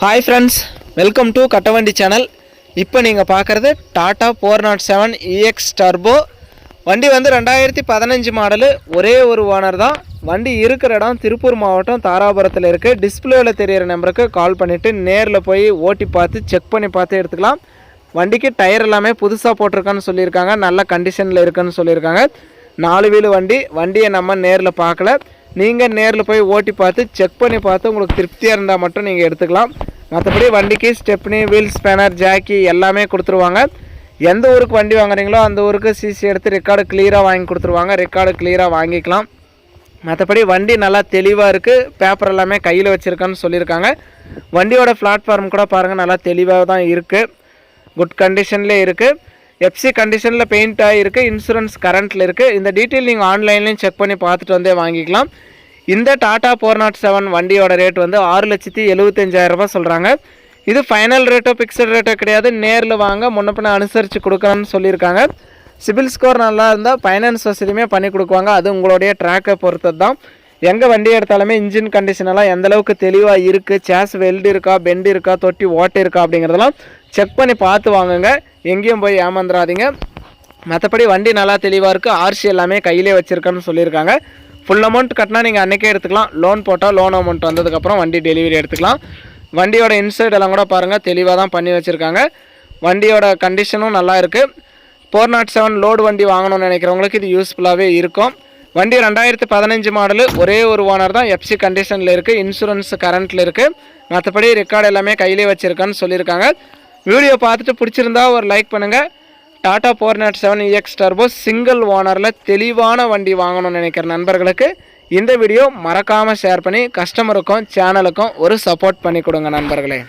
Hi friends, welcome to Kattavandi channel. இப்போ நீங்கள் பார்க்குறது டாடா 407 EX டர்போ வண்டி வந்து 2015 மாடலு. ஒரே ஒரு ஓனர் தான். வண்டி இருக்கிற இடம் திருப்பூர் மாவட்டம் தாராபுரத்தில் இருக்குது. டிஸ்பிளேவில் தெரியிற நம்பருக்கு கால் பண்ணிவிட்டு நேரில் போய் ஓட்டி பார்த்து செக் பண்ணி பார்த்து எடுத்துக்கலாம். வண்டிக்கு டயர் எல்லாமே புதுசாக போட்டிருக்கான்னு சொல்லியிருக்காங்க. நல்ல கண்டிஷனில் இருக்குன்னு சொல்லியிருக்காங்க. 4 வீலு வண்டியை நம்ம நேரில் பார்க்கல. நீங்கள் நேரில் போய் ஓட்டி பார்த்து செக் பண்ணி பார்த்து உங்களுக்கு திருப்தியாக இருந்தால் மட்டும் நீங்கள் எடுத்துக்கலாம். மற்றபடி வண்டிக்கு ஸ்டெப்னி, வீல் ஸ்பேனர், ஜாக்கி எல்லாமே கொடுத்துருவாங்க. எந்த ஊருக்கு வண்டி வாங்குறீங்களோ அந்த ஊருக்கு சிசி எடுத்து ரெக்கார்டு கிளியராக வாங்கி கொடுத்துருவாங்க. ரெக்கார்டு கிளியராக வாங்கிக்கலாம். மற்றபடி வண்டி நல்லா தெளிவாக இருக்குது. பேப்பர் எல்லாமே கையில் வச்சுருக்கான்னு சொல்லியிருக்காங்க. வண்டியோட பிளாட்ஃபார்ம் கூட பாருங்கள், நல்லா தெளிவாக தான் இருக்குது. குட் கண்டிஷன்லேயே இருக்குது. எஃப்சி கண்டிஷனில் பெயிண்ட் ஆகிருக்கு. இன்சூரன்ஸ் கரண்ட்டில் இருக்குது. இந்த டீட்டெயில் நீங்கள் ஆன்லைன்லேயும் செக் பண்ணி பார்த்துட்டு வந்தே வாங்கிக்கலாம். இந்த டாடா 407 வண்டியோட ரேட் வந்து 6,75,000 சொல்கிறாங்க. இது ஃபைனல் ரேட்டோ ஃபிக்ஸட் ரேட்டோ கிடையாது. நேரில் வாங்க, முன்னப்பின அனுசரித்து கொடுக்குறேன்னு சொல்லியிருக்காங்க. சிபில் ஸ்கோர் நல்லா இருந்தால் ஃபைனான்ஸ் வசதியுமே பண்ணி கொடுக்குவாங்க. அது உங்களுடைய ட்ராக்கை பொறுத்தது தான். எங்கே வண்டி எடுத்தாலுமே இன்ஜின் கண்டிஷனெல்லாம் எந்தளவுக்கு தெளிவாக இருக்குது, சேஸ் வெல்டு இருக்கா, பெண்டு இருக்கா, தொட்டி ஓட்டு இருக்கா அப்படிங்கிறதெல்லாம் செக் பண்ணி பார்த்து வாங்குங்க. எங்கேயும் போய் ஏமாந்துடாதீங்க. மற்றபடி வண்டி நல்லா தெளிவாக இருக்குது. ஆர்சி எல்லாமே கையிலே வச்சுருக்கேன்னு சொல்லியிருக்காங்க. ஃபுல் அமௌண்ட் கட்டினா நீங்கள் அன்றைக்கே எடுத்துக்கலாம். லோன் போட்டால் லோன் அமௌண்ட் வந்ததுக்கப்புறம் வண்டி டெலிவரி எடுத்துக்கலாம். வண்டியோட இன்சைட் எல்லாம் கூட பாருங்கள், தெளிவாக தான் பண்ணி வச்சுருக்காங்க. வண்டியோட கண்டிஷனும் நல்லா இருக்குது. 407 லோடு வண்டி வாங்கணும்னு நினைக்கிறவங்களுக்கு இது யூஸ்ஃபுல்லாகவே இருக்கும். வண்டி 2015 மாடலு. ஒரே ஒரு ஓனர் தான். எஃப்சி கண்டிஷனில் இருக்குது. இன்சூரன்ஸ் கரண்ட்டில் இருக்குது. மற்றபடி ரெக்கார்டு எல்லாமே கையிலே வச்சுருக்கான்னு சொல்லியிருக்காங்க. வீடியோ பார்த்துட்டு பிடிச்சிருந்தா ஒரு லைக் பண்ணுங்கள். டாடா 407 EX டர்போ சிங்கிள் ஓனரில் தெளிவான வண்டி வாங்கணும்னு நினைக்கிற நண்பர்களுக்கு இந்த வீடியோ மறக்காமல் ஷேர் பண்ணி கஸ்டமருக்கும் சேனலுக்கும் ஒரு சப்போர்ட் பண்ணி கொடுங்க நண்பர்களே.